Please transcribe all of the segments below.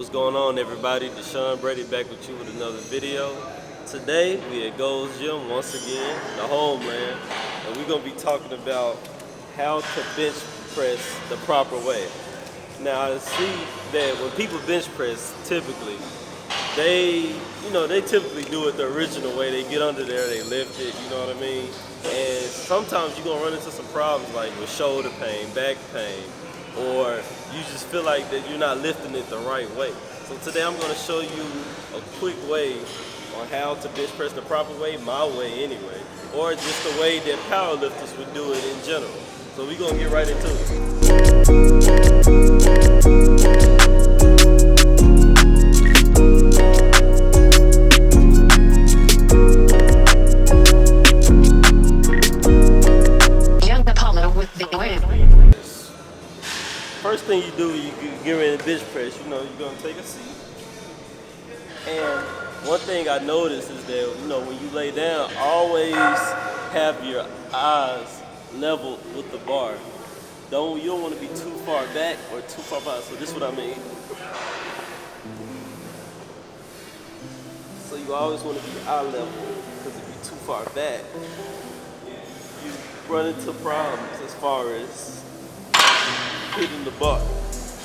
What's going on, everybody? Desean Brady back with you with another video. Today we at Gold's Gym once again, the homeland, and we're gonna be talking about how to bench press the proper way. Now I see that when people bench press, typically they typically do it the original way. They get under there, they lift it, you know what I mean? And sometimes you're gonna run into some problems like with shoulder pain, back pain, or you just feel like that you're not lifting it the right way. So today I'm gonna show you a quick way on how to bench press the proper way, my way anyway, or just the way that powerlifters would do it in general. So we're gonna get right into First thing you do when you get ready to bench press, you're gonna take a seat. And one thing I noticed is that, when you lay down, always have your eyes level with the bar. You don't want to be too far back or too far behind. So this is what I mean. So you always want to be eye level, because if you're too far back, you run into problems as far as hitting the bar,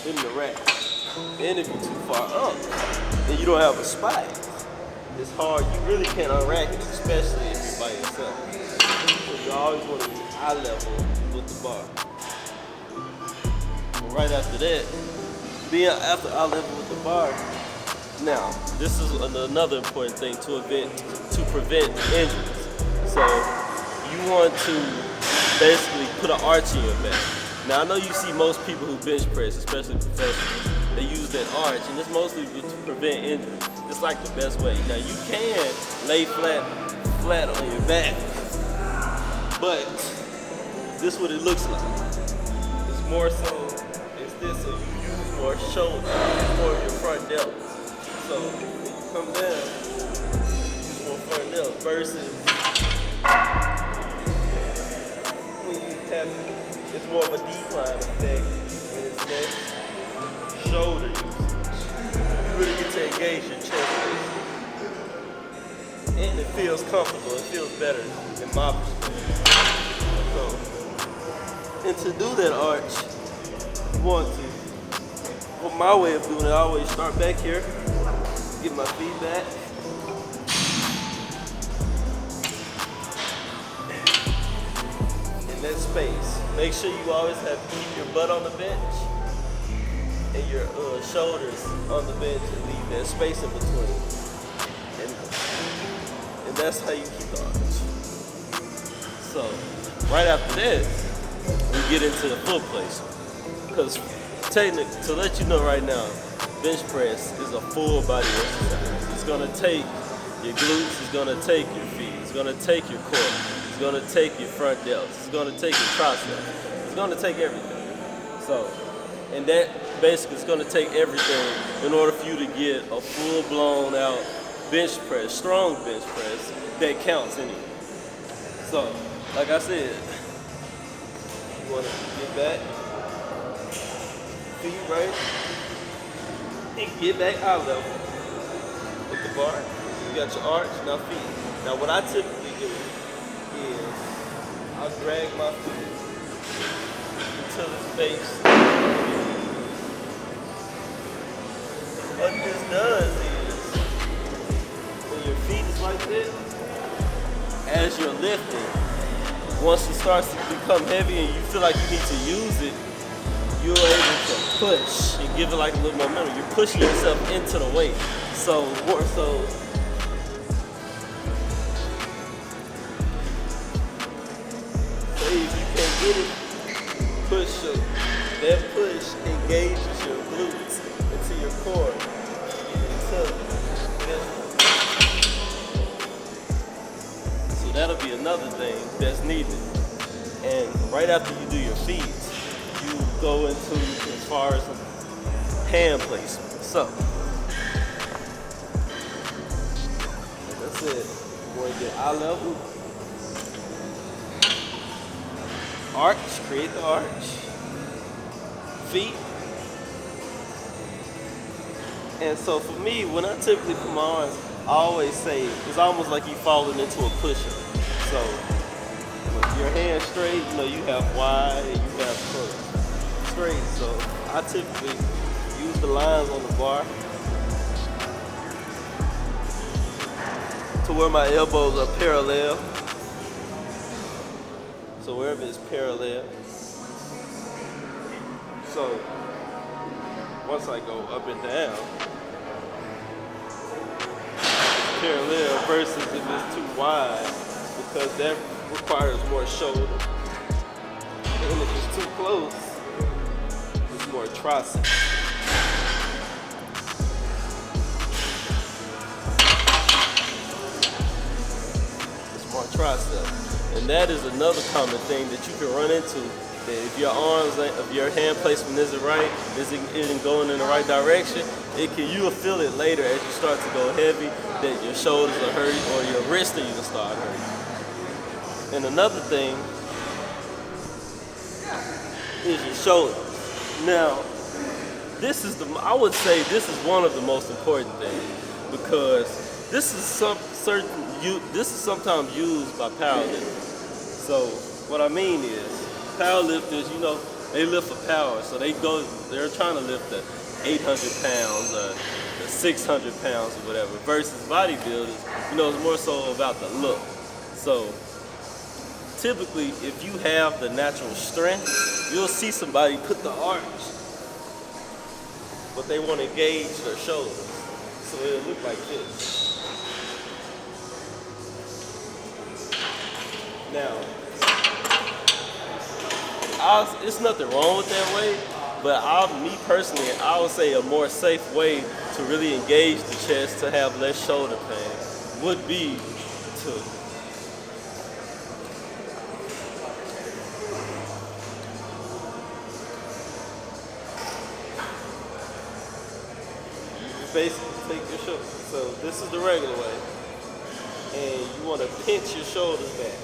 hitting the rack. And if you're too far up and you don't have a spot, it's hard. You really can't unrack it, especially if you're by yourself. So you always want to be eye level with the bar. And right after that, being after eye level with the bar. Now, this is another important thing to prevent injuries. So you want to basically put an arch in your back. Now I know you see most people who bench press, especially professionals, they use that arch, and it's mostly to prevent injury. It's like the best way. Now you can lay flat on your back, but this is what it looks like. It's more so, it's this, so you use more shoulder, more of your front delts. So when you come down, you use more front delts versus when you tap it. It's more of a decline effect in its neck, shoulder usage. You really get to engage your chest base. And it feels comfortable, it feels better in my perspective. So, and to do that arch, you want to, well, my way of doing it, I always start back here, get my feet back. In that space. Make sure you always keep your butt on the bench and your shoulders on the bench and leave that space in between. And that's how you keep the arch. So, right after this, we get into the foot placement. Because to let you know right now, bench press is a full body exercise. It's gonna take your glutes, it's gonna take your feet, it's gonna take your core. It's gonna take your front delts. It's gonna take your triceps. It's gonna take everything. So, and that basically is gonna take everything in order for you to get a full blown out bench press, strong bench press that counts anyway. So, like I said, you wanna get back, feet right, and get back eye level with the bar. You got your arch, now feet. Now what I typically do is I'll drag my feet into the space. What this does is, when your feet is like this, as you're lifting, once it starts to become heavy and you feel like you need to use it, you're able to push and give it like a little momentum. You're pushing yourself into the weight. So more so, if you can't get it, that push engages your glutes into your core. So that'll be another thing that's needed. And right after you do your feet, you go into as far as hand placement. So that's it. You want to get eye level. Arch, create the arch. Feet. And so for me, when I typically put my arms, I always say it's almost like you falling into a push-up. So with your hands straight, you have wide and you have straight. So I typically use the lines on the bar to where my elbows are parallel. So wherever it's parallel. So once I go up and down, it's parallel versus if it's too wide, because that requires more shoulder. And if it's too close, it's more tricep. It's more tricep. And that is another common thing that you can run into. That if your arms, if your hand placement isn't right, isn't going in the right direction, you'll feel it later as you start to go heavy, that your shoulders are hurting or your wrists are even start hurting. And another thing is your shoulders. Now, I would say this is one of the most important things, because this is sometimes used by powerlifters. So what I mean is, powerlifters, they lift for power, so they're trying to lift the 800 pounds or the 600 pounds or whatever, versus bodybuilders, it's more so about the look. So typically, if you have the natural strength, you'll see somebody put the arch, but they want to engage their shoulders. So it'll look like this. Now, it's nothing wrong with that way, but me personally, I would say a more safe way to really engage the chest to have less shoulder pain would be to basically take your shoulder. So this is the regular way, and you want to pinch your shoulders back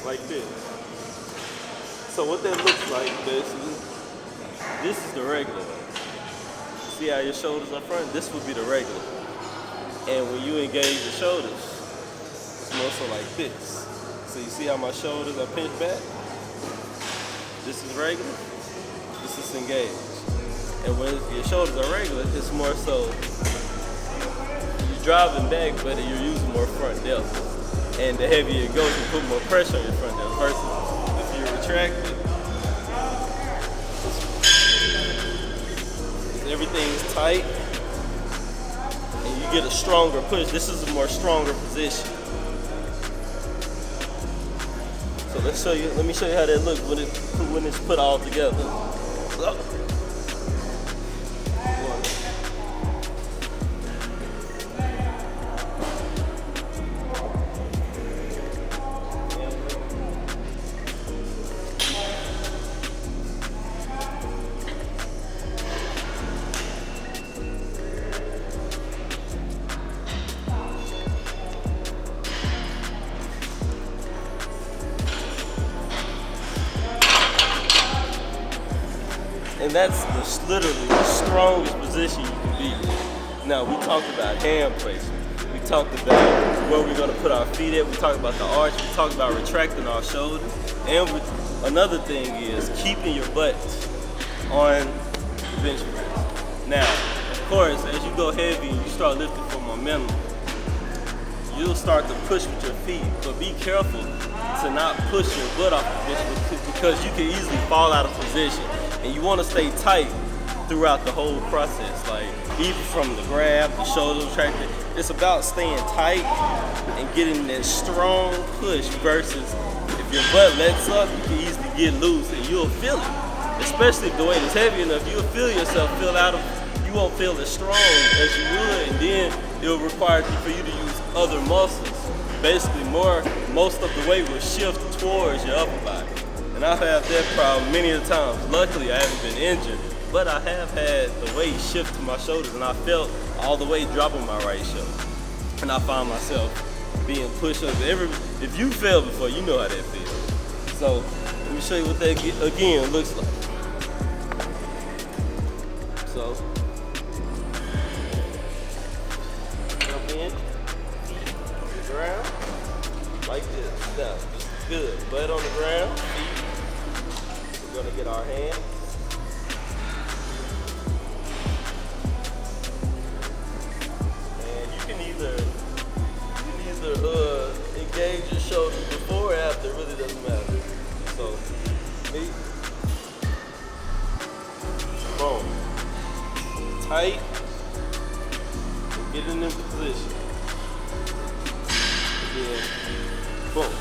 like this. So what that looks like, basically, this is the regular way. See how your shoulders are front? This would be the regular. And when you engage your shoulders, it's more so like this. So you see how my shoulders are pinched back? This is regular, this is engaged. And when your shoulders are regular, it's more so you're driving back, but you're using more front depth. And the heavier it goes, you put more pressure on your front depth versus if you retract it. Everything's tight, and you get a stronger push. This is a more stronger position. So let me show you how that looks when it's put all together. Look. And that's literally the strongest position you can be in. Now, we talked about hand placement. We talked about where we're going to put our feet at. We talked about the arch. We talked about retracting our shoulders. And another thing is keeping your butt on the bench press. Now, of course, as you go heavy and you start lifting for momentum, you'll start to push with your feet. But be careful to not push your butt off the bench because you can easily fall out of position. And you want to stay tight throughout the whole process, like even from the grab, the shoulder retractor. It's about staying tight and getting that strong push versus if your butt lets up, you can easily get loose and you'll feel it. Especially if the weight is heavy enough, you'll feel yourself you won't feel as strong as you would, and then it'll require for you to use other muscles. Basically, most of the weight will shift towards your upper body. And I've had that problem many of the times. Luckily, I haven't been injured, but I have had the weight shift to my shoulders, and I felt all the weight drop on my right shoulder. And I found myself being pushed up. If you fell before, you know how that feels. So let me show you what that again looks like. So, jump in, feet on the ground, like this. Now, good. Butt on the ground, feet. We're gonna get our hands. And you can either engage your shoulders before or after, it really doesn't matter. So, feet, boom, tight, and get in position. And then, boom.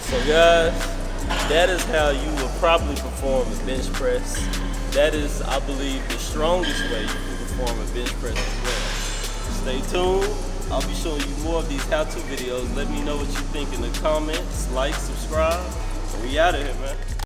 So guys, that is how you will probably perform a bench press. That is, I believe, the strongest way you can perform a bench press as well. Stay tuned. I'll be showing you more of these how-to videos. Let me know what you think in the comments. Like, subscribe, and we out of here, man.